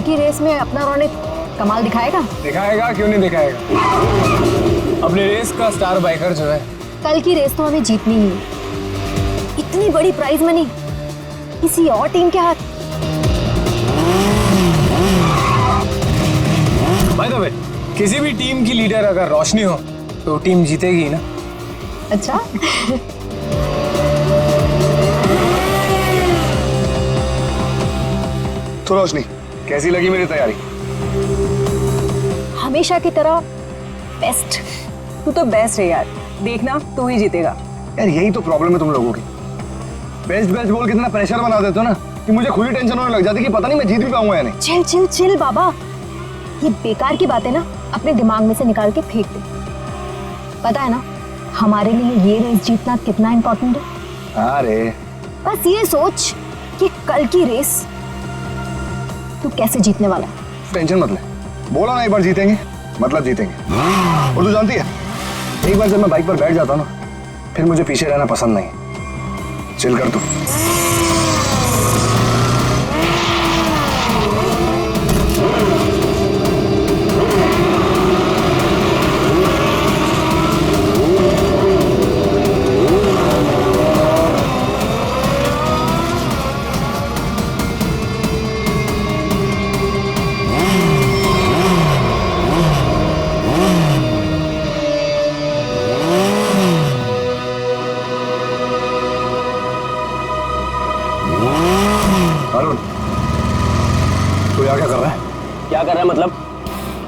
की रेस में अपना रौनक कमाल दिखाएगा? दिखाएगा, क्यों नहीं दिखाएगा। अपने रेस का स्टार बाइकर जो है। कल की रेस तो हमें जीतनी ही है। इतनी बड़ी प्राइज मनी किसी और टीम के हाथ। बाय द वे, किसी भी टीम की लीडर अगर रोशनी हो तो टीम जीतेगी ना। अच्छा। तो रोशनी, कैसी लगी मेरी तैयारी? हमेशा की तरह बेस्ट। तू तो बेस्ट है यार, देखना तू ही जीतेगा। यार यही तो प्रॉब्लम है तुम लोगों की। बेस्ट बेस्ट बोल के इतना प्रेशर बना देते हो ना कि मुझे खुद ही टेंशन होने लग जाती है कि पता नहीं मैं जीत भी पाऊंगा या नहीं। चिल चिल चिल बाबा, ये बेकार की बातें ना अपने दिमाग में से निकाल के फेंक दे। पता है ना हमारे लिए ये रेस जीतना कितना इम्पोर्टेंट है। अरे बस ये सोच कि कल की रेस तू कैसे जीतने वाला है। टेंशन मत ले, बोला ना एक बार जीतेंगे मतलब जीतेंगे। और तू जानती है, एक बार जब मैं बाइक पर बैठ जाता हूँ ना, फिर मुझे पीछे रहना पसंद नहीं। चिल कर तू। अरुण, तू यहाँ क्या कर रहा है? क्या कर रहा है मतलब?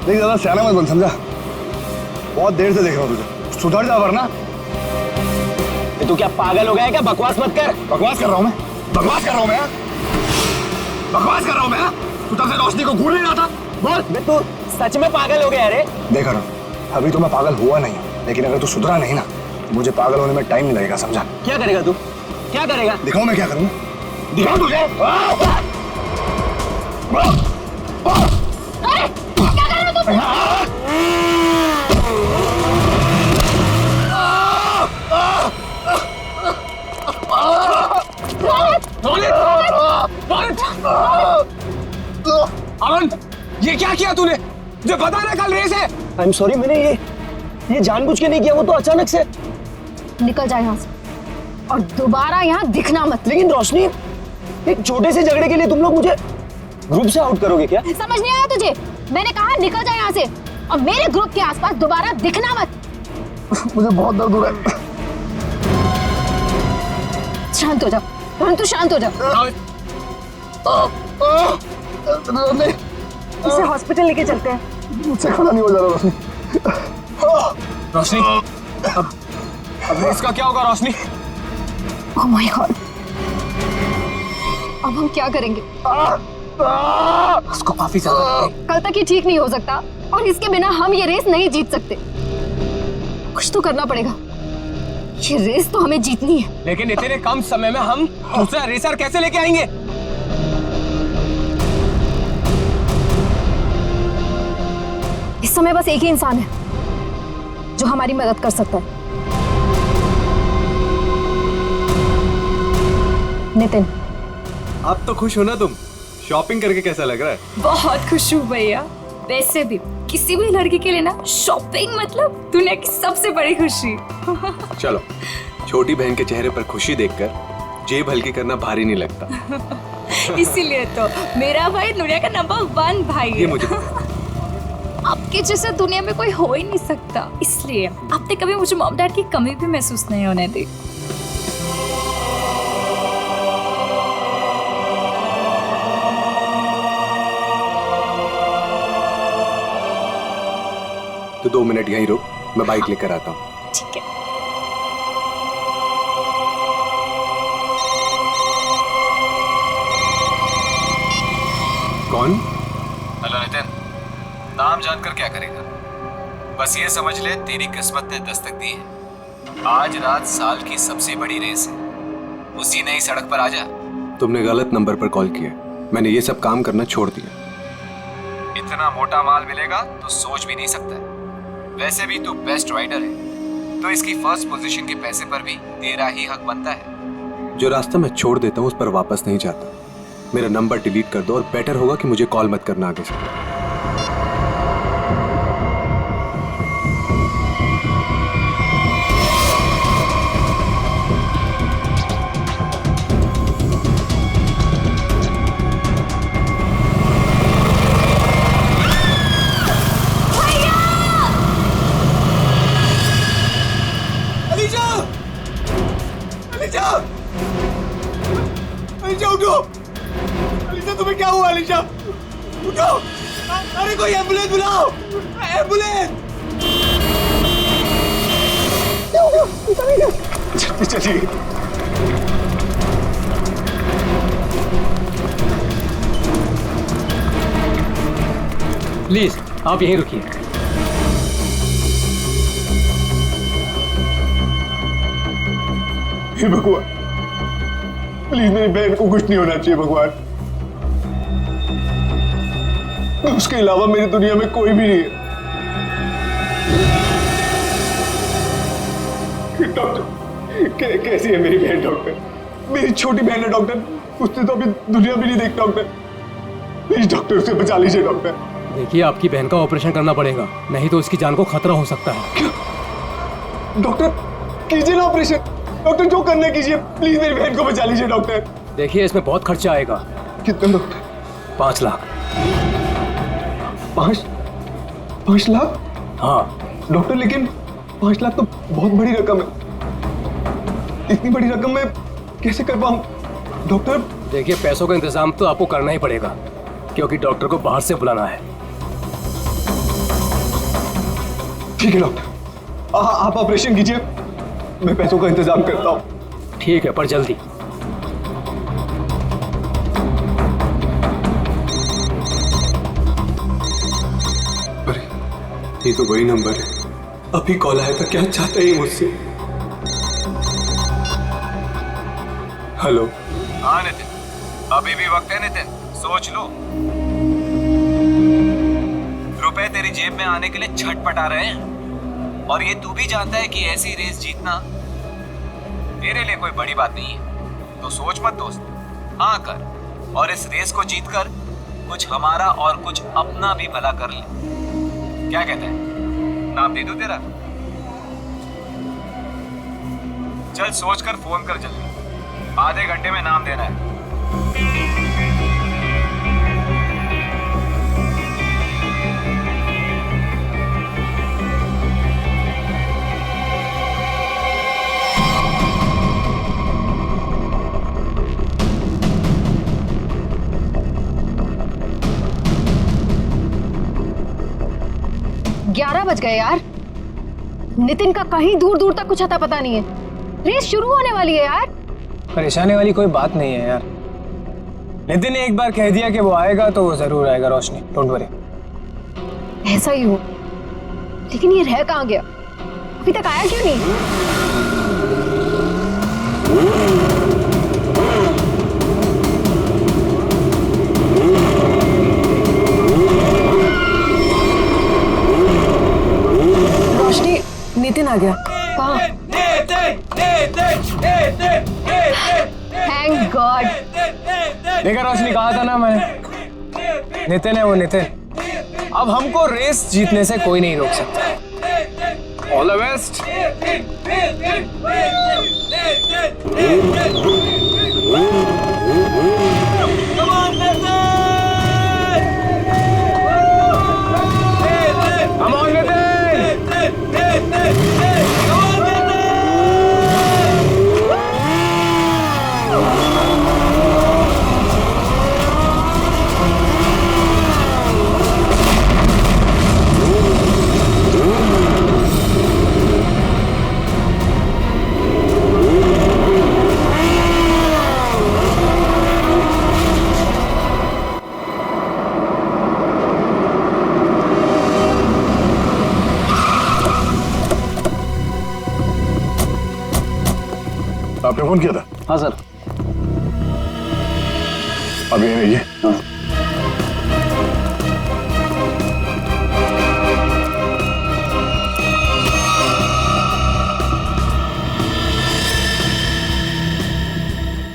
नहीं ज्यादा सियाना मत बन, समझा? बहुत देर से देख रहा हूँ तुझे, सुधर जा वरना। तू क्या पागल हो गया है क्या? बकवास मत कर। बकवास कर रहा हूँ मैं? बकवास कर रहा हूँ मैं? बकवास कर रहा हूँ मैं? तू तब से रोशनी को घूर नहीं रहा था? बोल। तू सच में पागल हो गया रे? देख अरुण, अभी तो मैं पागल हुआ नहीं, लेकिन अगर तू सुधरा नहीं ना तो मुझे पागल होने में टाइम नहीं लगेगा, समझा? क्या करेगा तू? क्या करेगा? दिखाओ मैं क्या करूँ? दिखाओ तुझे। क्या कर रहे हो तुम? अरुण, ये क्या किया तूने? मुझे पता ना कल रेस है। आई एम सॉरी, मैंने ये जानबूझ के नहीं किया, वो तो अचानक से। निकल जा यहाँ से और दोबारा यहाँ दिखना मत। लेकिन रोशनी, एक छोटे से झगड़े के लिए तुम लोग मुझे ग्रुप से आउट करोगे क्या? समझ नहीं आया तुझे? मैंने कहा निकल जा यहाँ से और मेरे ग्रुप के आसपास दोबारा दिखना मत। मुझे बहुत दर्द हो रहा है। शांत हो जा, तू शांत हो जा। इसे हॉस्पिटल लेके चलते हैं। मुझसे खड़ा नहीं हो जा रहा रोशनी। रोशनी, अब रेस का क्या होगा रोशनी? ओह माय गॉड, अब हम क्या करेंगे? उसको काफी ज्यादा कल तक ये ठीक नहीं हो सकता और इसके बिना हम ये रेस नहीं जीत सकते। कुछ तो करना पड़ेगा, ये रेस तो हमें जीतनी है। लेकिन इतने कम समय में हम दूसरा रेसर कैसे लेके आएंगे? इस समय बस एक ही इंसान है जो हमारी मदद कर सकता है, नितिन। आप तो खुश हो ना तुम? शॉपिंग करके कैसा लग रहा है? बहुत खुश हूँ भैया। वैसे भी किसी भी लड़की के लिए ना शॉपिंग मतलब दुनिया की सबसे बड़ी खुशी। चलो, छोटी बहन के चेहरे पर खुशी देखकर जेब हल्की करना भारी नहीं लगता। इसीलिए तो मेरा भाई दुनिया का नंबर 1 भाई है। ये मुझे आपके जैसा दुनिया में कोई हो ही नहीं सकता, इसलिए आपने कभी मुझे मॉम डैड की कमी भी महसूस नहीं होने दी। तो 2 मिनट यहीं रुक, मैं बाइक लेकर आता हूँ। ठीक है। कौन? हेलो नितिन, नाम जानकर क्या करेगा? बस ये समझ ले तेरी किस्मत ने दस्तक दी है। आज रात साल की सबसे बड़ी रेस है, उसी नई सड़क पर आजा। तुमने गलत नंबर पर कॉल किया, मैंने ये सब काम करना छोड़ दिया। इतना मोटा माल मिलेगा तो सोच भी नहीं सकता है। वैसे भी तू बेस्ट राइडर है, तो इसकी फर्स्ट पोजीशन के पैसे पर भी तेरा ही हक बनता है। जो रास्ता मैं छोड़ देता हूँ उस पर वापस नहीं जाता। मेरा नंबर डिलीट कर दो और बेटर होगा कि मुझे कॉल मत करना आगे से। अलीशा उठो। अलीशा तुम्हें क्या हुआ? अलीशा उठो। अरे कोई एम्बुलेंस बुलाओ। एम्बुलेंस। चलिए। प्लीज आप यहीं रुकिए। हे भगवान, प्लीज मेरी बहन को कुछ नहीं होना चाहिए भगवान। उसके अलावा मेरी दुनिया में कोई भी नहीं है। डॉक्टर, कैसी है मेरी बहन? डॉक्टर, मेरी छोटी बहन है डॉक्टर। उसने तो अभी दुनिया भी नहीं देखी डॉक्टर। प्लीज डॉक्टर, उसे बचा लीजिए डॉक्टर। देखिए आपकी बहन का ऑपरेशन करना पड़ेगा, नहीं तो उसकी जान को खतरा हो सकता है। क्या? डॉक्टर कीजिए ना ऑपरेशन। डॉक्टर जो करना है कीजिए, प्लीज मेरी बहन को बचा लीजिए डॉक्टर। देखिए इसमें बहुत खर्चा आएगा। कितना डॉक्टर? 5 लाख। 5 लाख? हाँ डॉक्टर, लेकिन 5 लाख तो बहुत बड़ी रकम है। इतनी बड़ी रकम मैं कैसे कर पाऊं डॉक्टर? देखिए पैसों का इंतजाम तो आपको करना ही पड़ेगा, क्योंकि डॉक्टर को बाहर से बुलाना है। ठीक है डॉक्टर, आप ऑपरेशन कीजिए, मैं पैसों का इंतजाम करता हूँ। ठीक है, पर जल्दी। अरे ये तो वही नंबर है, अभी कॉल आया था। क्या चाहता है मुझसे? हेलो। हाँ नितिन, अभी भी वक्त है नितिन, सोच लो। रुपए तेरी जेब में आने के लिए छटपटा रहे हैं, और ये तू भी जानता है कि ऐसी रेस जीतना तेरे लिए कोई बड़ी बात नहीं है। तो सोच मत दोस्त, हाँ कर, और इस रेस को जीतकर कुछ हमारा और कुछ अपना भी भला कर ले। क्या कहता है? नाम दे दूं तेरा? चल सोचकर फोन कर जल्दी, आधे घंटे में नाम देना है। ग्यारह बज गए यार। नितिन का कहीं दूर दूर तक कुछ अता पता नहीं है। रेस शुरू होने वाली है यार। परेशानी वाली कोई बात नहीं है यार। नितिन ने एक बार कह दिया कि वो आएगा तो वो जरूर आएगा रोशनी, डोंट वरी। ऐसा ही हो, लेकिन ये रह कहाँ गया? अभी तक आया क्यों नहीं? रोशनी, नितिन आ गया। कहाँ? Thank God. देखा रोशनी, कहा था ना मैंने, नितिन है वो नितिन। अब हमको रेस जीतने से कोई नहीं रोक सकता। All the best. Come on, Nitin! आपने फोन किया था? हाँ सर। अब यहीं रहिए। हाँ।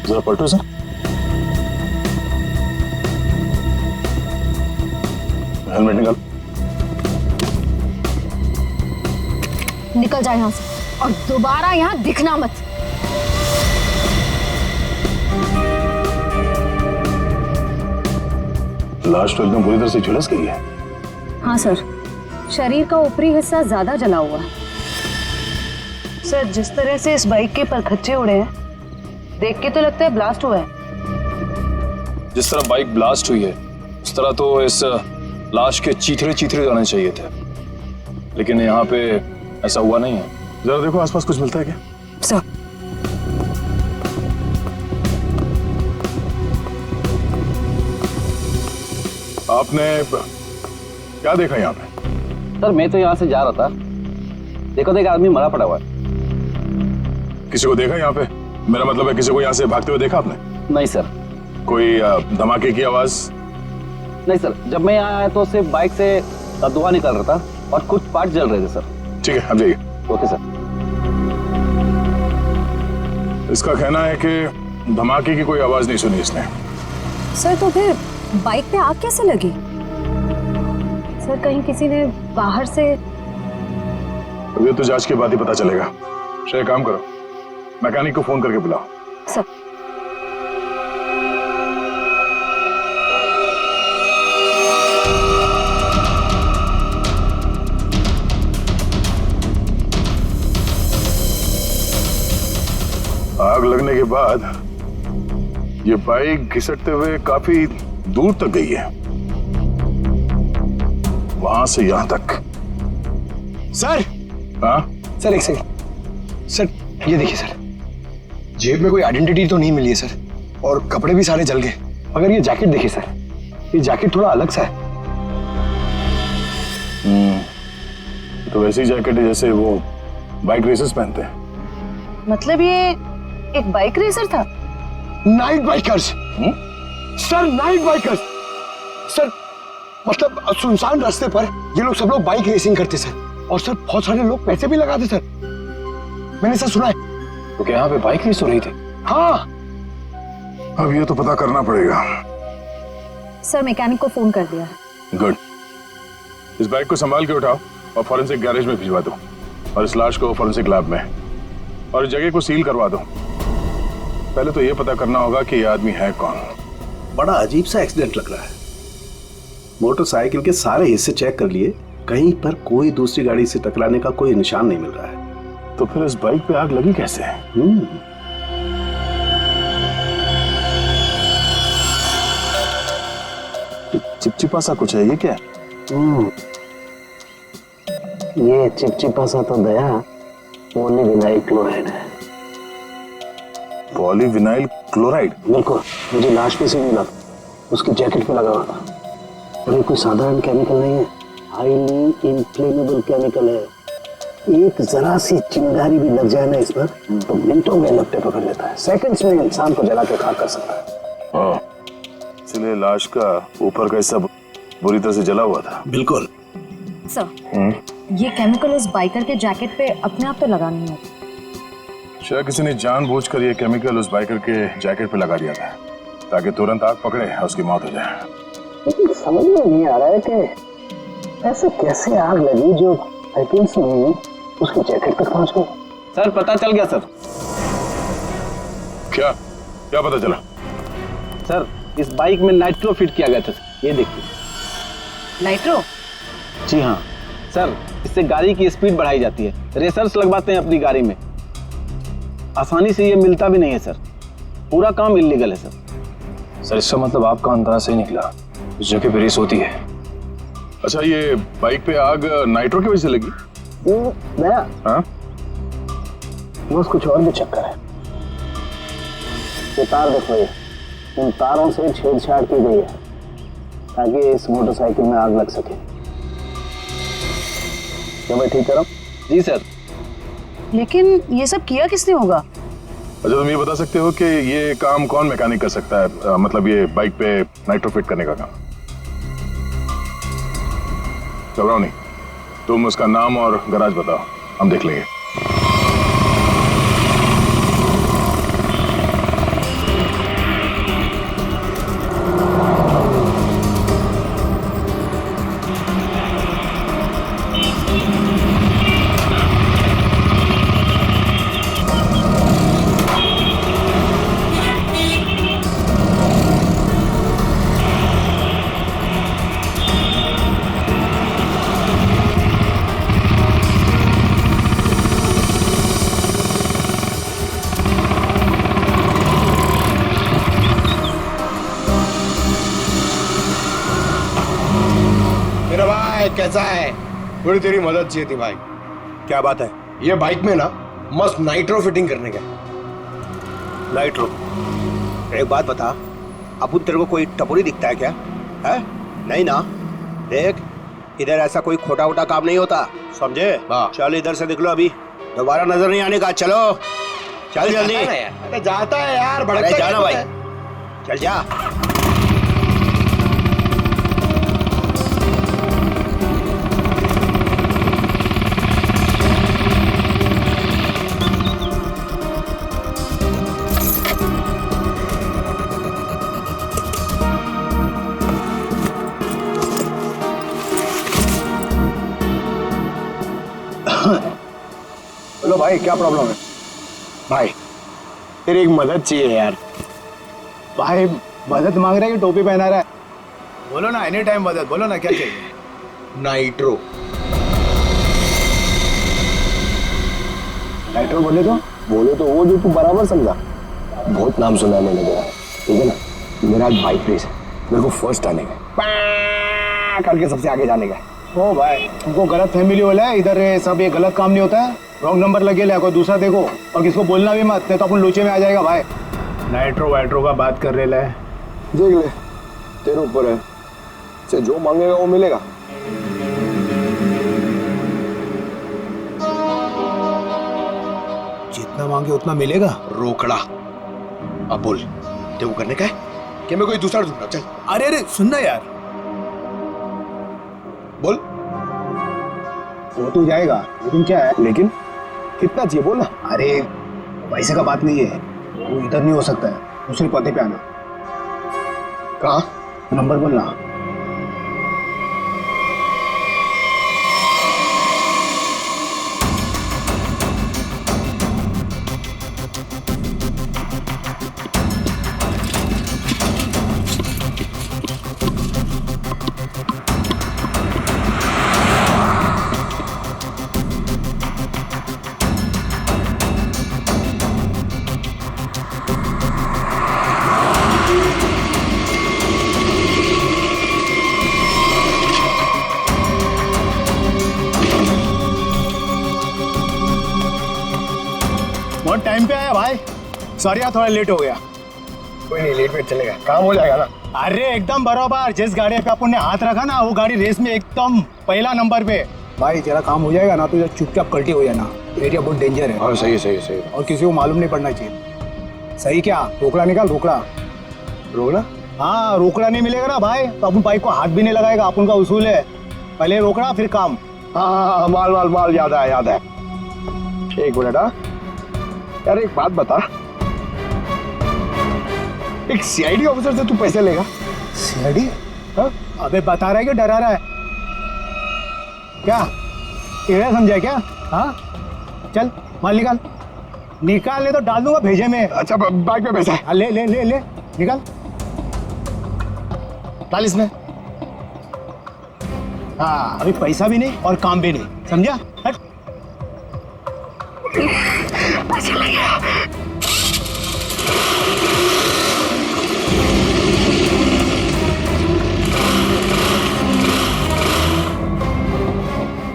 जरा पलटो सर। हेलमेट निकाल। निकल जाए यहाँ से और दोबारा यहाँ दिखना मत। लाश तो एकदम पूरी तरह से झुलस गई है। हाँ सर, शरीर का ऊपरी हिस्सा ज्यादा जला हुआ है। सर, जिस तरह से इस बाइक के परखच्चे उड़े हैं, देख के तो लगता है ब्लास्ट हुआ है। जिस तरह बाइक ब्लास्ट हुई है उस तरह तो इस लाश के चीथड़े चीथड़े जाने चाहिए थे, लेकिन यहाँ पे ऐसा हुआ नहीं है। जरा देखो आसपास कुछ मिलता है क्या? सर, आपने क्या देखा यहाँ पे? सर मैं तो यहाँ से जा रहा था, देखो तो एक आदमी मरा पड़ा हुआ है। किसी को देखा यहाँ पे? मेरा मतलब है किसी को यहाँ से भागते हुए देखा आपने? नहीं सर। कोई धमाके की आवाज? नहीं सर, जब मैं यहाँ आया तो सिर्फ बाइक से धुआं निकल रहा था और कुछ पार्ट जल रहे थे सर। ठीक है, अब जाइए। Okay sir. इसका कहना है कि धमाके की कोई आवाज नहीं सुनी इसने। सर तो फिर बाइक पे आग कैसे लगी? सर कहीं किसी ने बाहर से? अब ये तो जांच के बाद ही पता चलेगा। श्रेय, काम करो, मैकेनिक को फोन करके बुलाओ। सर आग लगने के बाद ये बाइक घिसटते हुए काफी दूर तक गई है, वहां से यहां तक। सर, हाँ? सर एक सेकंड। सर ये देखिए सर, जेब में कोई आइडेंटिटी तो नहीं मिली है सर, और कपड़े भी सारे जल गए। मगर ये जैकेट देखिए सर, ये जैकेट थोड़ा अलग सा है। तो वैसी जैकेट है जैसे वो बाइक रेसर्स पहनते हैं। मतलब ये एक बाइक रेसर था? Night bikers sir, night bikers sir. मतलब सुनसान रास्ते पर ये लोग सब लोग बाइक रेसिंग करते सर, और सर बहुत सारे लोग पैसे भी लगाते सर, मैंने सर सुना है। तो क्या यहाँ पे बाइक रेस हो रही थी? हाँ, अब ये तो पता करना पड़ेगा। सर मैकेनिक को फोन कर दिया। गुड। इस बाइक को संभाल के उठाओ और फॉरेंसिक गैरेज में भिजवा दो, और इस लाश को फॉरेंसिक लैब में, और इस जगह को सील करवा दो। पहले तो ये पता करना होगा कि ये आदमी है कौन। बड़ा अजीब सा एक्सीडेंट लग रहा है। मोटरसाइकिल के सारे हिस्से चेक कर लिए, कहीं पर कोई दूसरी गाड़ी से टकराने का कोई निशान नहीं मिल रहा है। तो फिर इस बाइक पे आग लगी कैसे? चिपचिपा सा कुछ है, ये क्या? ये चिपचिपा सा तो दया पॉलीविनाइल क्लोराइड है। Polyvinyl chloride? बिल्कुल, मुझे लाश पे से मिला, उसकी जैकेट पे लगा हुआ था। और ये कोई साधारण केमिकल नहीं है, हाईली इन्फ्लेमेबल केमिकल है। एक जरा सी चिंगारी भी लग जाए ना इस पर तो मिनटों में लपटे पकड़ लेता है, सेकंड्स में इंसान को जला के खाक कर सकता है। इसलिए लाश का ऊपर का हिस्सा बुरी तरह से जला हुआ था। बिल्कुल सर, ये केमिकल उस बाइकर के जैकेट पे अपने आप तो लगा नहीं है। शायद किसी ने जानबूझकर ये केमिकल उस बाइकर के जैकेट पे लगा दिया था ताकि तुरंत आग पकड़े और उसकी मौत हो जाए। लेकिन समझ में नहीं आ रहा है कि ऐसे कैसे आग लगी जो सेकंड्स में उसकी जैकेट तक पहुंच गई। सर पता चल गया सर। क्या क्या पता चला? सर इस बाइक में नाइट्रो फिट किया गया था, ये देखिए। नाइट्रो? जी हाँ सर, इससे गाड़ी की स्पीड बढ़ाई जाती है। रेसर्स लगवाते हैं अपनी गाड़ी में, आसानी से ये मिलता भी नहीं है सर। पूरा काम इल्लीगल है सर। सर इसका मतलब आपका अंदाजा सही निकला, उस जगह पे रेस होती है। अच्छा, ये बाइक पे आग नाइट्रो की वजह से लगी? दया, हाँ? बस कुछ और भी चक्कर है। ये तार देखो, ये इन तारों से छेड़छाड़ की गई है ताकि इस मोटरसाइकिल में आग लग सके। क्या मैं ठीक कर रहा हूं? जी सर। लेकिन ये सब किया किसने होगा? अच्छा, तुम ये बता सकते हो कि ये काम कौन मैकेनिक कर सकता है? मतलब ये बाइक पे नाइट्रो फिट करने का काम। घबराओ नहीं, तुम उसका नाम और गराज बताओ, हम देख लेंगे। मेरा भाई कैसा है? थोड़ी तेरी मदद चाहिए थी भाई। क्या बात है? ये बाइक में ना मस्त नाइट्रो फिटिंग करने का। नाइट्रो? एक बात बता, अब तेरे को कोई टपोरी दिखता है क्या? है? नहीं ना? देख, इधर ऐसा कोई खोटा वोटा काम नहीं होता, समझे? चल इधर से निकलो, अभी दोबारा नजर नहीं आने का। चलो चल जल्दी। अरे जाता है यार, भड़कता अरे जाना भाई, है। चल जा। बोलो भाई, क्या प्रॉब्लम है? भाई तेरी एक मदद चाहिए यार। भाई मदद मांग रहा है कि टोपी पहना रहा है? बोलो ना, एनी टाइम मदद, बोलो ना क्या चाहिए। नाइट्रो। नाइट्रो बोले तो वो जो तू बराबर समझा। बहुत नाम सुना है मैंने तेरा, ठीक है ना? मेरा आज बाइक रेस है, मेरे को फर्स्ट आने का, करके सबसे आगे जाने का। ओ भाई, तुमको गलत फैमिली वाला है, इधर सब ये गलत काम नहीं होता है। रॉन्ग नंबर लगे ले, कोई दूसरा देखो, और किसको बोलना भी मत, नहीं तो अपन लोचे में आ जाएगा भाई। नाइट्रो वाइट्रो का बात कर रहे है, देख ले, तेरे ऊपर है, से जो मांगेगा वो मिलेगा। जितना मांगे उतना मिलेगा। रोकड़ा। अब बोल, तेरे को करने का है कि मैं कोई दूसरा ढूंढूं? चल। अरे अरे सुनना यार, बोल। वो तो जाएगा, लेकिन क्या है? लेकिन कितना चाहिए बोल ना। अरे पैसे का बात नहीं है, वो इधर नहीं हो सकता है, दूसरे पते पे आना। कहाँ? नंबर बोलना। बहुत टाइम पे आया भाई, सॉरी यार थोड़ा लेट हो गया। कोई नहीं, लेट वेट चलेगा, काम हो जाएगा ना। अरे एकदम बराबर, जिस गाड़ी पे अपन ने हाथ रखा ना, वो गाड़ी रेस में एकदम पहला नंबर पे। भाई तेरा काम हो जाएगा ना, तो चुपचाप कल्टी हो जाना, एरिया बहुत डेंजर है। हाँ सही सही सही। और किसी को मालूम नहीं पड़ना चाहिए। सही क्या? रोकड़ा निकाल, रोकड़ा। रोकड़ा? हाँ, रोकड़ा नहीं मिलेगा ना भाई तो अपन बाइक को हाथ भी नहीं लगाएगा, अपन का उसूल है, पहले रोकड़ा फिर काम। हाँ, माल माल माल, याद है याद है। एक मिनट। हाँ यार, एक बात बता, एक सीआईडी ऑफिसर से तू पैसे लेगा? सीआईडी? हाँ? अबे बता रहा है कि डरा रहा है? क्या टेढ़ा समझा क्या? हाँ चल माल निकाल, निकाल ले तो डाल दूंगा भेजे में। अच्छा बाइक में पैसा है? हाँ ले ले ले ले, निकाल, डाल इसमें। हाँ अभी पैसा भी नहीं और काम भी नहीं, समझा? हट।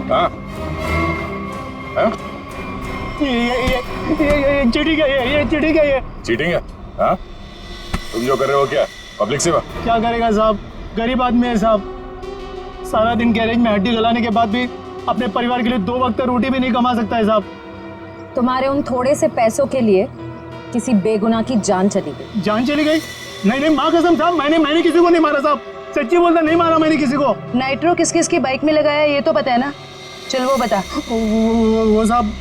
हाँ? हाँ? ये चीटिंग है, ये चीटिंग है, ये चीटिंग है? हाँ? तुम जो कर रहे हो क्या पब्लिक सेवा? क्या करेगा साहब, गरीब आदमी है साहब, सारा दिन गैरेज में हड्डी गलाने के बाद भी अपने परिवार के लिए 2 वक्त रोटी भी नहीं कमा सकता है साहब। तुम्हारे उन थोड़े से पैसों के लिए किसी बेगुनाह की जान चली गई। जान चली गई? नहीं नहीं माँ कसम साहब, मैंने किसी को नहीं मारा साहब, सच्ची बोलता, नहीं मारा मैंने किसी को। नाइट्रो किस किस की बाइक में लगाया ये तो पता है ना? चल वो बता। वो साहब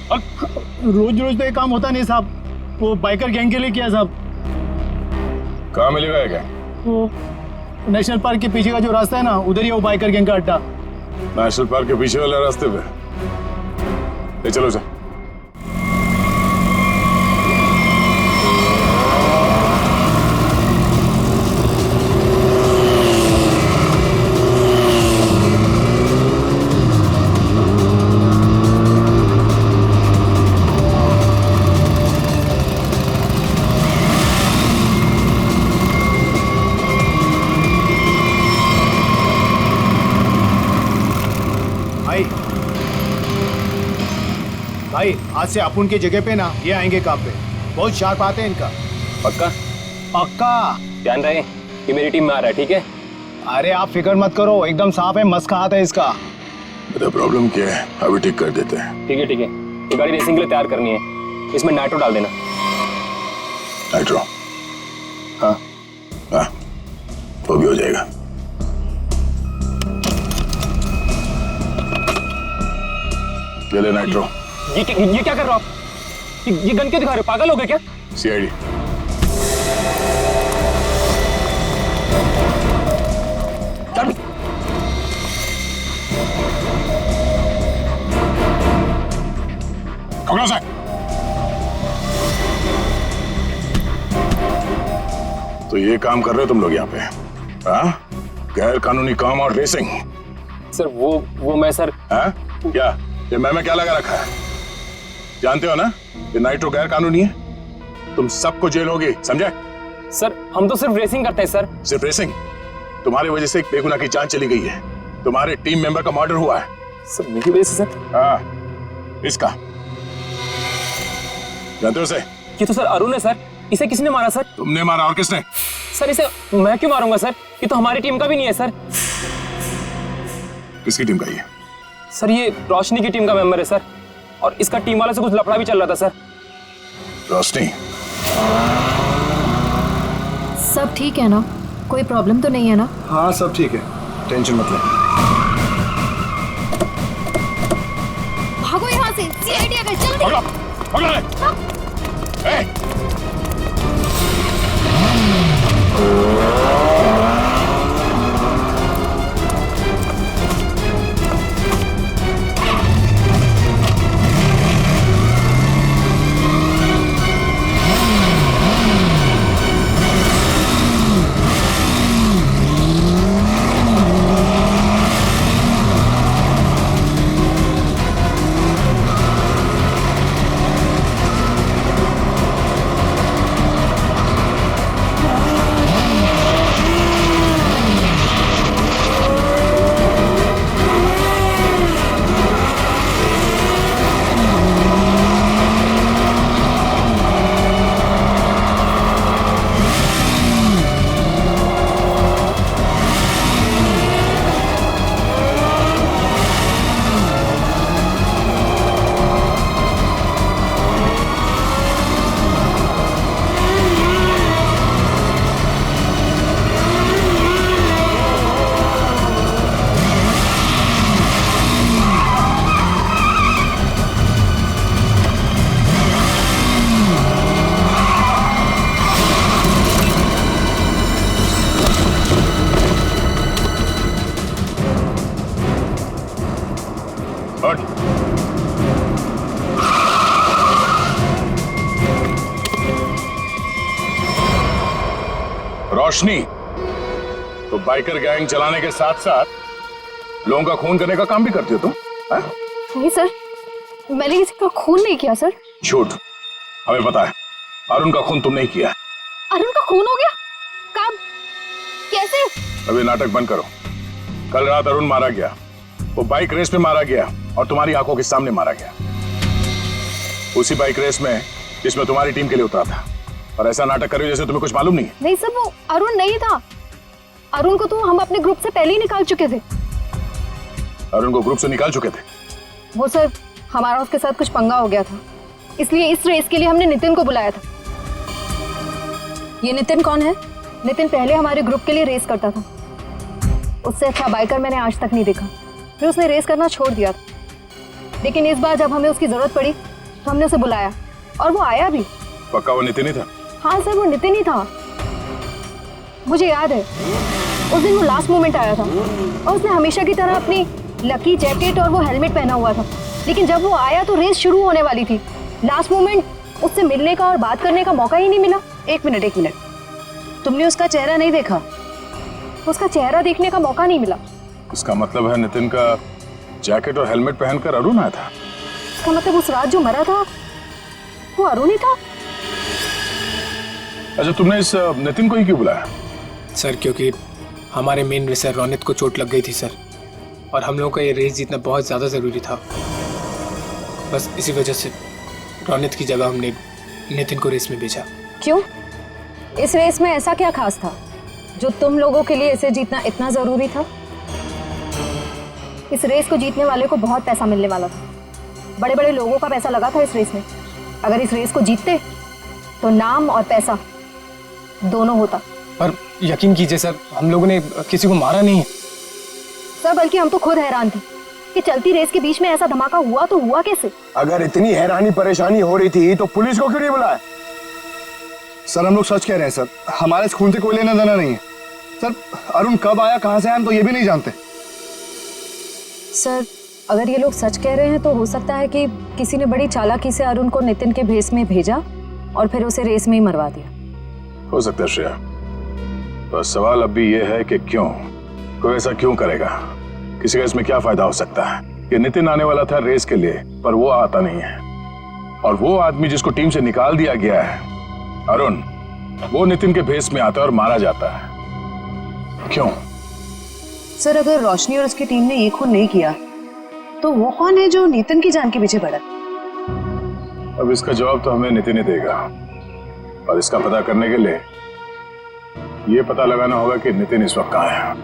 रोज रोज तो ये काम होता नहीं साहब, वो बाइकर गैंग के लिए किया साहब। कहाँ मिलेगा ये क्या? वो नेशनल पार्क के पीछे का जो रास्ता है ना, उधर ही वो बाइकर गैंग का अड्डा। नेशनल पार्क के पीछे वाले रास्ते पे? ले चलो सर। भाई आज से अपुन की जगह पे ना ये आएंगे काम पे, बहुत शार्प आते हैं इनका। पक्का? पक्का। ध्यान रहे कि मेरी टीम में आ रहा है, ठीक है? अरे आप फिक्र मत करो, एकदम साफ है, मस्त का हाथ है इसका। बेटा प्रॉब्लम क्या है, अभी ठीक कर देते हैं। ठीक है ठीक है, ये गाड़ी रेसिंग के लिए तैयार करनी है, इसमें नाइट्रो डाल देना। नाइट्रो? हाँ हाँ, वो भी हो जाएगा। ले ले नाइट्रो। ये क्या कर रहे हो आप? ये गन क्यों दिखा रहे हो? पागल हो गए क्या? सीआईडी। तो ये काम कर रहे हो तुम लोग यहाँ पे? हाँ? गैर कानूनी काम और रेसिंग। सर वो मैं सर। हाँ? क्या ये मैं क्या लगा रखा है? जानते हो ना ये नाइट्रो गैर कानूनी है, तुम सबको जेल होगी, समझे? सर हम तो सिर्फ रेसिंग करते हैं सर। सिर्फ रेसिंग? तुम्हारी वजह से एक बेगुनाह की जान चली गई है, तुम्हारे टीम मेंबर का मर्डर हुआ है। सर मेरी वजह से सर? हाँ, इसका जानते हो इसे? ये तो सर अरुण है सर, इसे किसने मारा सर? तुमने मारा, और किसने? सर इसे मैं क्यों मारूंगा सर, ये तो हमारी टीम का भी नहीं है सर। किसकी टीम का ये? सर ये रोशनी की टीम का मेंबर है सर, और इसका टीम वाले से कुछ लफड़ा भी चल रहा था सर। रोशनी? सब ठीक है ना? कोई प्रॉब्लम तो नहीं है ना? हाँ सब ठीक है, टेंशन मत ले। भागो यहाँ से, सीआईडी आ गई, जल्दी। पकड़ो, पकड़ो ले। रोशनी, तो बाइकर गैंग चलाने के साथ साथ लोगों का खून करने का काम भी करती हो तुम? नहीं सर, मैंने किसी का खून नहीं किया सर। झूठ, हमें पता है अरुण का खून तुम नहीं किया। अरुण का खून हो गया? कब? कैसे? अभी नाटक बंद करो। कल रात अरुण मारा गया, वो बाइक रेस में मारा गया और तुम्हारी आंखों के सामने मारा गया, उसी बाइक रेस में जिसमें तुम्हारी टीम के लिए उतरा था। और ऐसा नाटक कर रही हो जैसे तुम्हें कुछ मालूम नहीं है। नहीं सर, वो अरुण नहीं था। अरुण को तो हम अपने ग्रुप से पहले ही निकाल चुके थे। अरुण को ग्रुप से निकाल चुके थे? वो सर हमारा उसके साथ कुछ पंगा हो गया था, इसलिए इस रेस के लिए हमने नितिन को बुलाया था। ये नितिन कौन है? नितिन पहले हमारे ग्रुप के लिए रेस करता था, उससे अच्छा बाइकर मैंने आज तक नहीं देखा। फिर उसने रेस करना छोड़ दिया था, लेकिन इस बार जब हमें उसकी जरूरत पड़ी तो हमने उसे बुलाया और वो आया भी। पक्का वो नितिन ही था? हाँ सर, वो नितिन ही था। मुझे याद है उस दिन वो लास्ट मोमेंट आया था और उसने हमेशा की तरह अपनी लकी जैकेट और वो हेलमेट पहना हुआ था, लेकिन जब वो आया तो रेस शुरू होने वाली थी। लास्ट मोमेंट उससे मिलने का और बात करने का मौका ही नहीं मिला। एक मिनट, तुमने उसका चेहरा नहीं देखा? उसका चेहरा देखने का मौका नहीं मिला। इसका मतलब है नितिन का जैकेट और हेलमेट पहनकर अरुण आया था? इसका मतलब उस रात जो मरा था वो अरुण ही था? अच्छा, तुमने इस नितिन को ही क्यों बुलाया? सर क्योंकि हमारे मेन रेसर रोनित को चोट लग गई थी सर, और हम लोगों का ये रेस जीतना बहुत ज़्यादा ज़रूरी था। बस इसी वजह से रोनित की जगह हमने नितिन को रेस में भेजा। क्यों? इस रेस में ऐसा क्या खास था जो तुम लोगों के लिए इसे जीतना इतना जरूरी था? इस रेस को जीतने वाले को बहुत पैसा मिलने वाला था। बड़े बड़े लोगों का पैसा लगा था इस रेस में। अगर इस रेस को जीतते तो नाम और पैसा दोनों होता। पर यकीन कीजिए सर, हम लोगों ने किसी को मारा नहीं है सर, बल्कि हम तो खुद हैरान थे कि चलती रेस के बीच में ऐसा धमाका हुआ तो हुआ कैसे? अगर इतनी हैरानी परेशानी हो रही थी तो पुलिस को क्यों नहीं बुलाया? सर हम लोग सच कह रहे हैं सर, हमारे इस खून से कोई लेना देना नहीं है सर। अरुण कब आया, कहां से आया, हम तो ये भी नहीं जानते। सर अगर ये लोग सच कह रहे हैं तो हो सकता है कि किसी ने बड़ी चालाकी से अरुण को नितिन के भेस में भेजा और फिर उसे रेस में ही मरवा दिया। हो सकता है श्रेया, पर सवाल अब भी ये है कि क्यों, कोई ऐसा क्यों करेगा? किसी का इसमें क्या फायदा हो सकता है कि नितिन आने वाला था रेस के लिए पर वो आता नहीं है, और वो आदमी जिसको टीम से निकाल दिया गया है अरुण, वो नितिन के भेस में आता है और मारा जाता है। क्यों? सर अगर रोशनी और उसकी टीम ने ये खून नहीं किया तो वो कौन है जो नितिन की जान के पीछे पड़ा? अब इसका जवाब तो हमें नितिन ही देगा, और इसका पता करने के लिए ये पता लगाना होगा कि नितिन इस वक्त कहाँ है।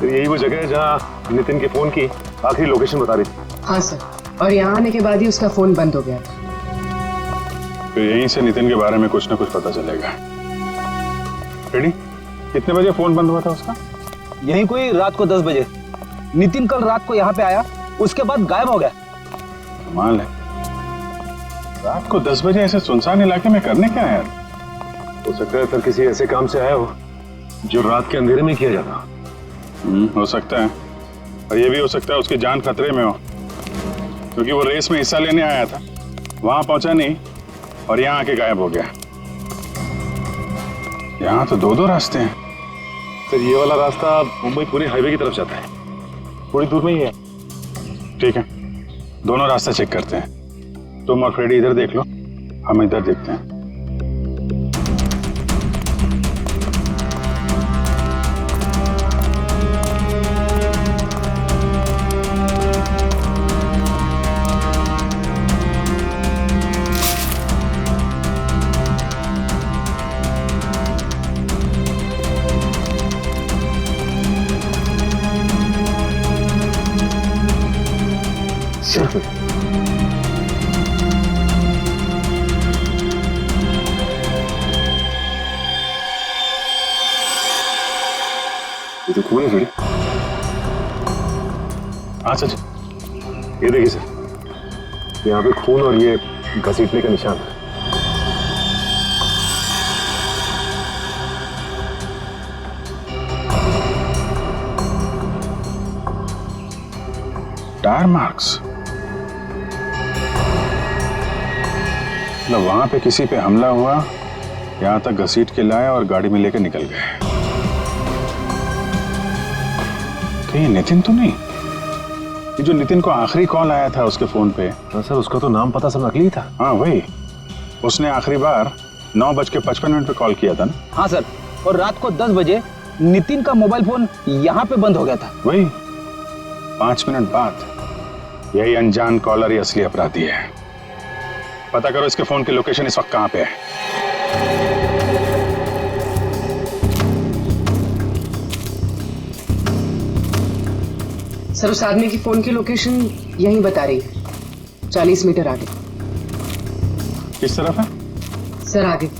तो यही वो जगह है जहाँ नितिन के फोन की आखिरी लोकेशन बता रही थी। हाँ सर, और यहाँ आने के बाद ही उसका फोन बंद हो गया था। तो यहीं से नितिन के बारे में कुछ ना कुछ पता चलेगा। रेडी? कितने बजे फोन बंद हुआ था उसका? यही कोई रात को 10 बजे। नितिन कल रात को यहाँ पे आया, उसके बाद गायब हो गया। कमाल है, रात को 10 बजे ऐसे सुनसान इलाके में करने क्या है? हो सकता है सर किसी ऐसे काम से आया हो जो रात के अंधेरे में किया जाता। हो सकता है, और ये भी हो सकता है उसकी जान खतरे में हो, क्योंकि वो रेस में हिस्सा लेने आया था, वहां पहुंचा नहीं और यहाँ आके गायब हो गया। यहाँ तो 2 रास्ते हैं। सर ये वाला रास्ता मुंबई पुणे हाईवे की तरफ जाता है, थोड़ी दूर में ही है। ठीक है, दोनों रास्ते चेक करते हैं। तुम और फ्रेडी इधर देख लो, हम इधर देखते हैं। ये तो खून है थोड़ी। हाँ सच, ये देखिए सर, यहाँ पे खून और ये घसीटने का निशान है। टायर मार्क्स, मतलब वहां पे किसी पे हमला हुआ, यहां तक घसीट के लाए और गाड़ी में लेकर निकल गए। कहीं नितिन तो नहीं? ये जो नितिन को आखिरी कॉल आया था उसके फोन पे। हाँ सर, उसका तो नाम पता सब नकली था। हाँ वही, उसने आखिरी बार 9:55 पे कॉल किया था ना? हाँ सर, और रात को 10 बजे नितिन का मोबाइल फोन यहाँ पे बंद हो गया था। वही 5 मिनट बाद। यही अनजान कॉलर ही असली अपराधी है। पता करो इसके फोन की लोकेशन इस वक्त कहाँ पे है। सर उस आदमी की फोन की लोकेशन यहीं बता रही है, 40 मीटर आगे। किस तरफ है? सर आगे।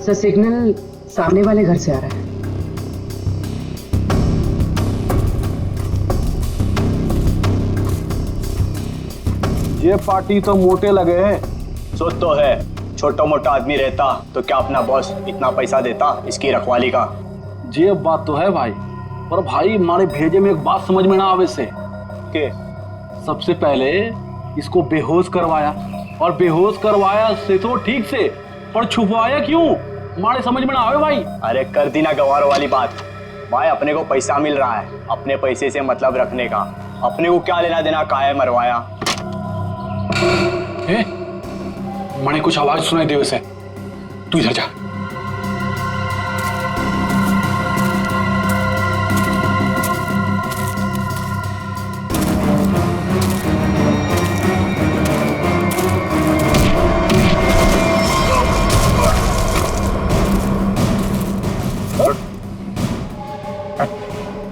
सर सिग्नल सामने वाले घर से आ रहा है। ये पार्टी तो मोटे लगे हैं। सोच तो है, छोटा मोटा आदमी रहता तो क्या अपना बॉस इतना पैसा देता इसकी रखवाली का? ये बात तो है भाई, पर भाई हमारे भेजे में एक बात समझ में ना आवे से के सबसे पहले इसको बेहोश करवाया, और बेहोश करवाया से तो ठीक से पर छुपवाया क्यों? हमारे समझ में ना आवे भाई। अरे कर दी ना गवार वाली बात भाई, अपने को पैसा मिल रहा है, अपने पैसे से मतलब रखने का, अपने को क्या लेना देना, काहे मरवाया। मैंने कुछ आवाज सुनाई दे उसे, तू इधर जा।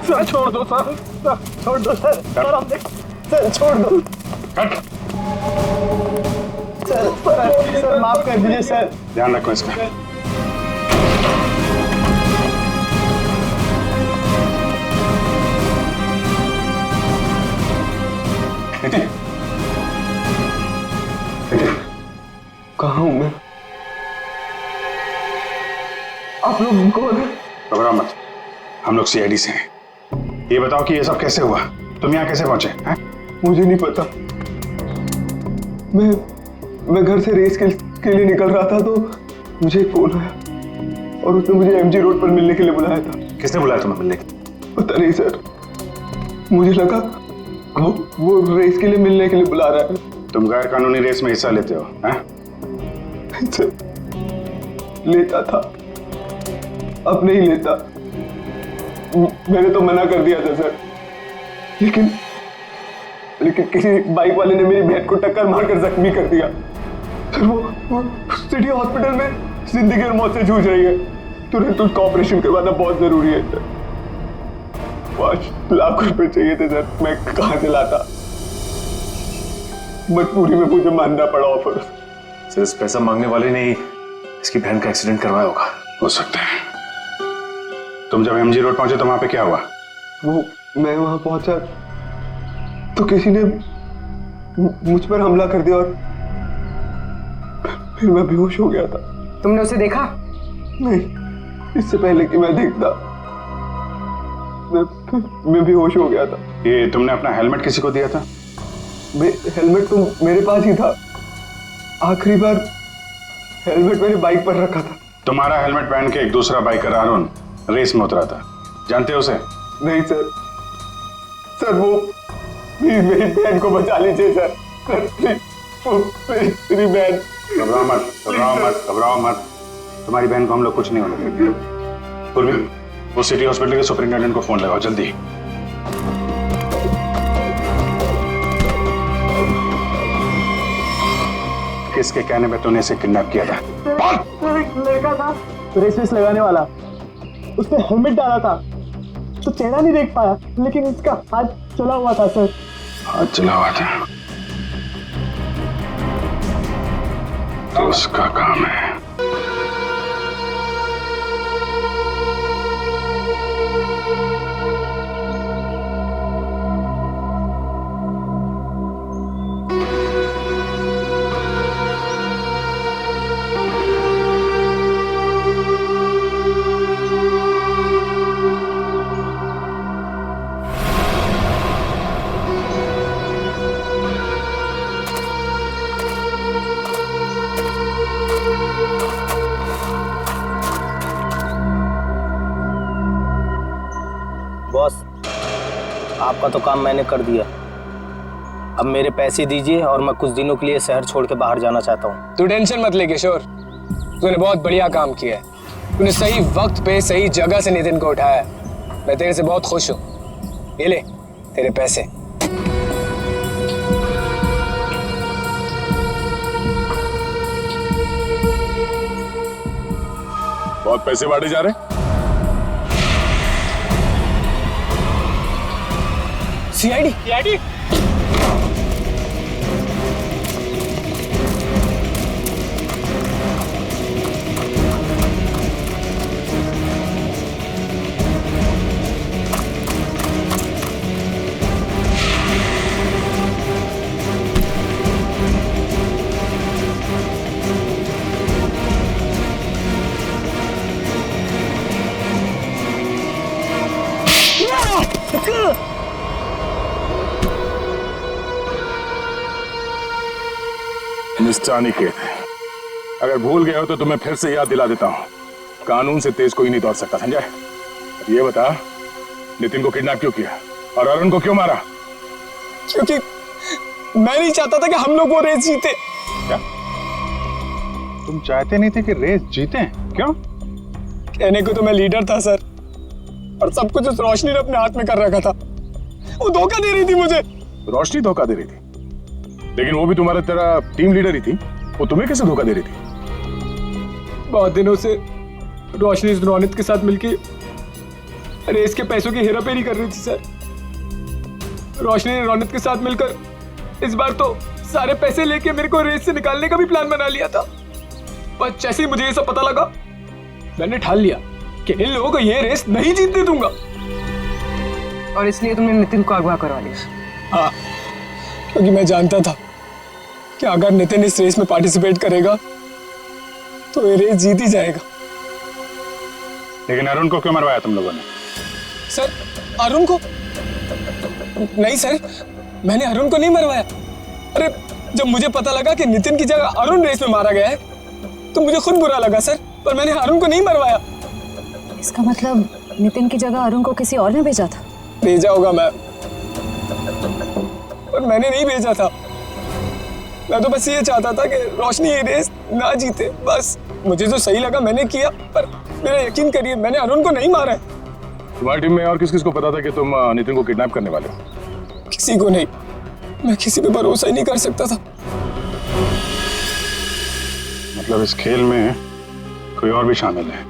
सर छोड़ दो सर, छोड़ दो सर, सर छोड़ दो सर, माफ कर दीजिए सर। ध्यान रखो इसका। कहाँ हूं मैं? आप लोग कौन है? घबराओ मत, हम लोग सीआईडी से हैं। ये बताओ कि ये सब कैसे हुआ, तुम यहाँ कैसे पहुंचे हैं? मुझे नहीं पता। मैं घर से रेस के लिए निकल रहा था तो मुझे एक फोन आया और उसने मुझे एमजी रोड पर मिलने के लिए बुलाया था। किसने बुलाया तुम्हें मिलने के लिए? पता नहीं सर, मुझे लगा वो रेस के लिए मिलने के लिए बुला रहा है। तुम गैर कानूनी रेस में हिस्सा लेते हो? हैं? सर, लेता था, अब नहीं लेता। मैंने तो मना कर दिया था सर, लेकिन किसी बाइक वाले ने मेरी बहन को टक्कर मारकर जख्मी कर दिया। सर वो सिटी हॉस्पिटल में जिंदगी और मौत से जूझ रही है, तुरंत उसका ऑपरेशन करवाना बहुत जरूरी है सर। 5 लाख रुपए चाहिए थे सर, मैं कहाँ से लाता? मजबूरी में मुझे मानना पड़ा ऑफर। सर इस पैसा मांगने वाले ने इसकी बहन का एक्सीडेंट करवाया होगा। हो सकता है। तुम जब एमजी रोड पहुंचे तो वहां पे क्या हुआ? वो मैं वहां पहुंचा तो किसी ने मुझ पर हमला कर दिया और फिर मैं बेहोश हो गया था। तुमने उसे देखा? नहीं, इससे पहले कि मैं देखता मैं बेहोश हो गया था। ये तुमने अपना हेलमेट किसी को दिया था? हेलमेट तो मेरे पास ही था, आखिरी बार हेलमेट मैंने बाइक पर रखा था। तुम्हारा हेलमेट पहन के एक दूसरा बाइकर अरुण रेस में उतरा था, जानते हो उसे? नहीं सर, सर वो मेरी बहन को बचा लीजिए सर, मेरी बहन। घबराओ मत, घबराओ मत, घबराओ मत, तुम्हारी बहन को हम लोग कुछ नहीं होने देंगे। पूर्वी, वो सिटी हॉस्पिटल के सुपरिंटेंडेंट को फोन लगाओ जल्दी। किसके कहने पे तूने इसे किडनैप किया था? लड़का था रेस लगाने वाला, उसने हेलमेट डाला था तो चेहरा नहीं देख पाया, लेकिन इसका हाथ चला हुआ था सर। हाथ चला हुआ था तो उसका काम है। बॉस, आपका तो काम मैंने कर दिया, अब मेरे पैसे दीजिए और मैं कुछ दिनों के लिए शहर छोड़ के बाहर जाना चाहता हूँ। तू टेंशन मत ले किशोर, तूने बहुत बढ़िया काम किया है। तूने सही वक्त पे सही जगह से नितिन को उठाया। मैं तेरे से बहुत खुश हूँ। ये ले तेरे पैसे। बहुत पैसे बांटे जा रहे हैं। सीआईडी मिस्टर अनिकेत, अगर भूल गए हो तो तुम्हें फिर से याद दिला देता हूँ, कानून से तेज कोई नहीं दौड़ सकता, समझा? ये बता, नितिन को किडनैप क्यों किया और अरुण को क्यों मारा? क्योंकि मैं नहीं चाहता था कि हम लोग वो रेस जीते। क्या तुम चाहते नहीं थे कि रेस जीते? क्यों? कहने को तो मैं लीडर था सर, और सब कुछ उस रोशनी ने अपने हाथ में कर रखा था। वो धोखा दे रही थी मुझे। रोशनी धोखा दे रही थी? लेकिन वो भी तुम्हारा तेरा टीम लीडर ही थी, वो तुम्हें कैसे धोखा दे रही थी? बहुत दिनों से रोशनी रोनित के साथ मिलके रेस के पैसों की हेराफेरी कर रही थी सर। रोशनी ने रोनित के साथ मिलकर इस बार तो सारे पैसे लेके मेरे को रेस से निकालने का भी प्लान बना लिया था। पर जैसे ही मुझे ये सब पता लगा, मैंने ठान लिया कि इन लोगों को ये रेस नहीं जीतने दूंगा। और इसलिए तुमने नितिन को अगवा करवा लिया? हाँ, क्योंकि मैं जानता था कि अगर नितिन इस रेस में पार्टिसिपेट करेगा तो ये रेस जीत ही जाएगा। लेकिन अरुण को क्यों मरवाया तुम लोगों ने? सर, अरुण को नहीं सर, मैंने अरुण को नहीं मरवाया। अरे जब मुझे पता लगा कि नितिन की जगह अरुण रेस में मारा गया है तो मुझे खुद बुरा लगा सर, पर मैंने अरुण को नहीं मरवाया। इसका मतलब नितिन की जगह अरुण को किसी और ने भेजा था? भेजा होगा मैम, पर मैंने नहीं भेजा था। मैं तो बस ये चाहता था कि रोशनी ये रेस ना जीते, बस मुझे जो सही लगा मैंने किया। पर मेरा यकीन करिए, मैंने अरुण को नहीं मारा है। तुम्हारी टीम में और किस किस को पता था कि तुम नितिन को किडनैप करने वाले हो? किसी को नहीं, मैं किसी पे भरोसा ही नहीं कर सकता था। मतलब इस खेल में कोई और भी शामिल है?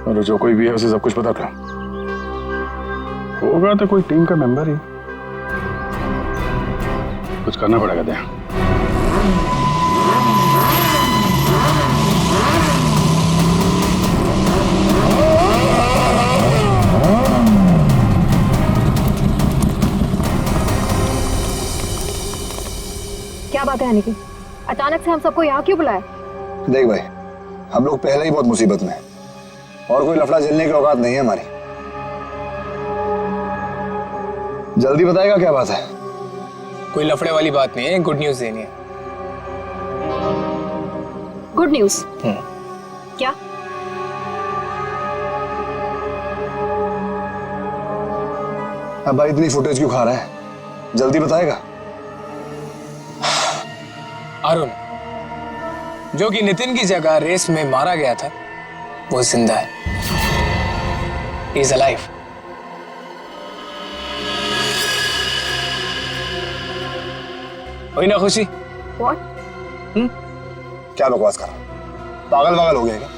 और जो कोई भी है उसे सब कुछ पता था? होगा तो कोई टीम का मेंबर ही। कुछ करना पड़ेगा दया। क्या बात है यानी कि अचानक से हम सबको यहाँ क्यों बुलाया? देख भाई, हम लोग पहले ही बहुत मुसीबत में हैं और कोई लफड़ा झेलने की औकात नहीं है हमारी। जल्दी बताएगा क्या बात है? कोई लफड़े वाली बात नहीं है, गुड न्यूज देनी है। Good news? क्या? अब भाई इतनी फुटेज क्यों खा रहा है? जल्दी बताएगा। अरुण, जो कि नितिन की जगह रेस में मारा गया था, वो जिंदा है। He is alive. हुई ना खुशी? What? क्या बकवास कर रहा है? पागल वागल हो गया क्या?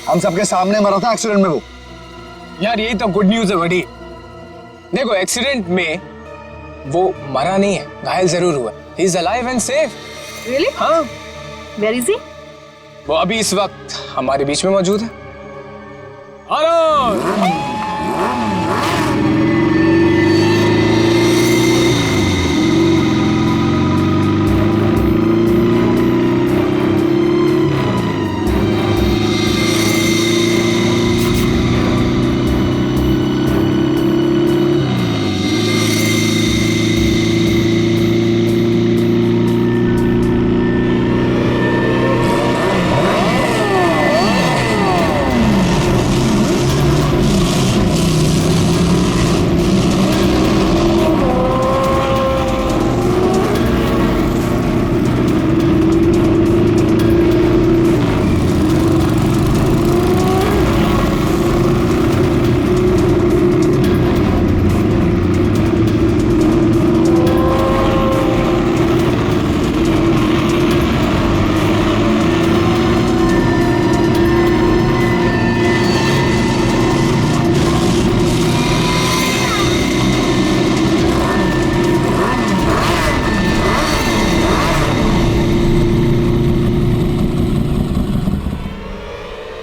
हम सबके सामने मरा था एक्सीडेंट में वो। यार यही तो गुड न्यूज है बड़ी। देखो, एक्सीडेंट में वो मरा नहीं है, घायल जरूर हुआ। He is alive and safe. Really? हाँ। Where is he? वो अभी इस वक्त हमारे बीच में मौजूद है। अरुण!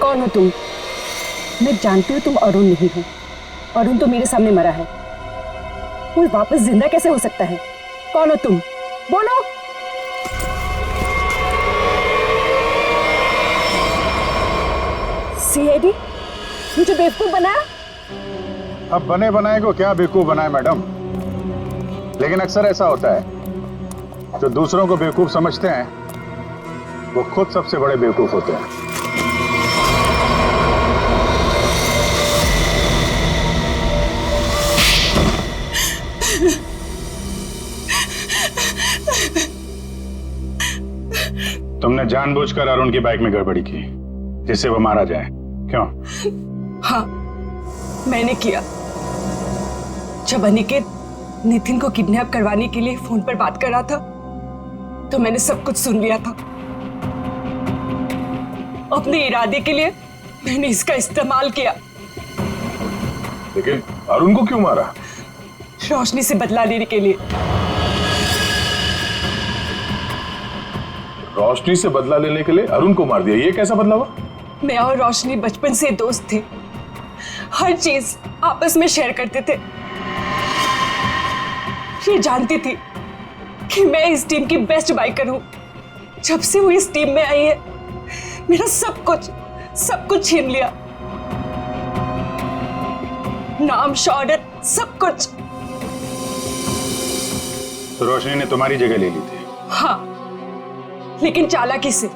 कौन हो तुम? मैं जानती हूँ तुम अरुण नहीं हो। अरुण तो मेरे सामने मरा है, वो वापस जिंदा कैसे हो सकता है? कौन हो तुम? बोलो। सीआईडी मुझे बेवकूफ बनाया? अब बने बनाए को क्या बेवकूफ बनाए मैडम? लेकिन अक्सर ऐसा होता है, जो दूसरों को बेवकूफ समझते हैं वो खुद सबसे बड़े बेवकूफ होते हैं। तुमने जानबूझकर अरुण की बाइक में गड़बड़ी की जिससे वो मारा जाए, क्यों? हाँ, मैंने किया। जब अनिकेत नितिन को किडनैप करवाने के लिए फोन पर बात कर रहा था तो मैंने सब कुछ सुन लिया था। अपने इरादे के लिए मैंने इसका इस्तेमाल किया। लेकिन अरुण को क्यों मारा? रोशनी से बदला लेने के लिए। रोशनी से बदला लेने के लिए अरुण को मार दिया, ये कैसा बदला हुआ? मैं और रोशनी बचपन से दोस्त थे, हर चीज आपस में शेयर करते थे। ये जानती थी कि मैं इस टीम की बेस्ट बाइकर हूं। जब से वो इस टीम में आई है मेरा सब कुछ छीन लिया, नाम, शौहरत, सब कुछ। तो रोशनी ने तुम्हारी जगह ले ली थी? हाँ, लेकिन चालाकी से,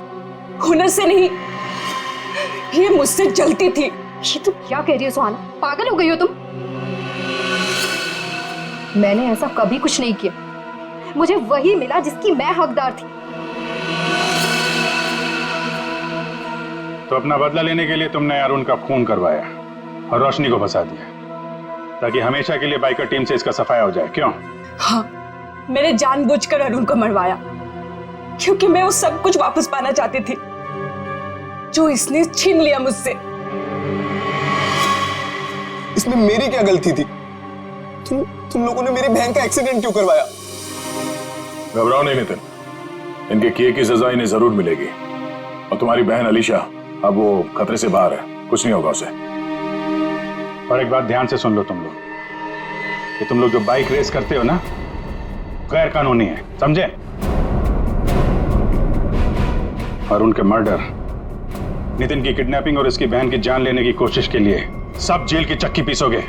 हुनर से नहीं। ये मुझसे जलती थी। ये तुम क्या कह रही हो सुहाना? पागल हो गई हो तुम? मैंने ऐसा कभी कुछ नहीं किया। मुझे वही मिला जिसकी मैं हकदार थी। तो अपना बदला लेने के लिए तुमने अरुण का खून करवाया और रोशनी को फंसा दिया ताकि हमेशा के लिए बाइकर टीम से इसका सफाया हो जाए, क्यों? हाँ, मैंने जानबूझकर अरुण को मरवाया क्योंकि मैं वो सब कुछ वापस पाना चाहती थी जो इसने छीन लिया मुझसे। इसमें मेरी क्या गलती थी? तुम लोगों ने मेरी बहन का एक्सीडेंट क्यों करवाया? घबराओ नहीं नितिन, इनके किए की सजा इन्हें जरूर मिलेगी। और तुम्हारी बहन अलीशा अब वो खतरे से बाहर है, कुछ नहीं होगा उसे। और एक बात ध्यान से सुन लो तुम लोग, कि तुम लोग जो बाइक रेस करते हो ना, गैर कानूनी है, समझे? और उनके मर्डर, नितिन की किडनैपिंग और इसकी बहन की जान लेने की कोशिश के लिए सब जेल की चक्की पीसोगे।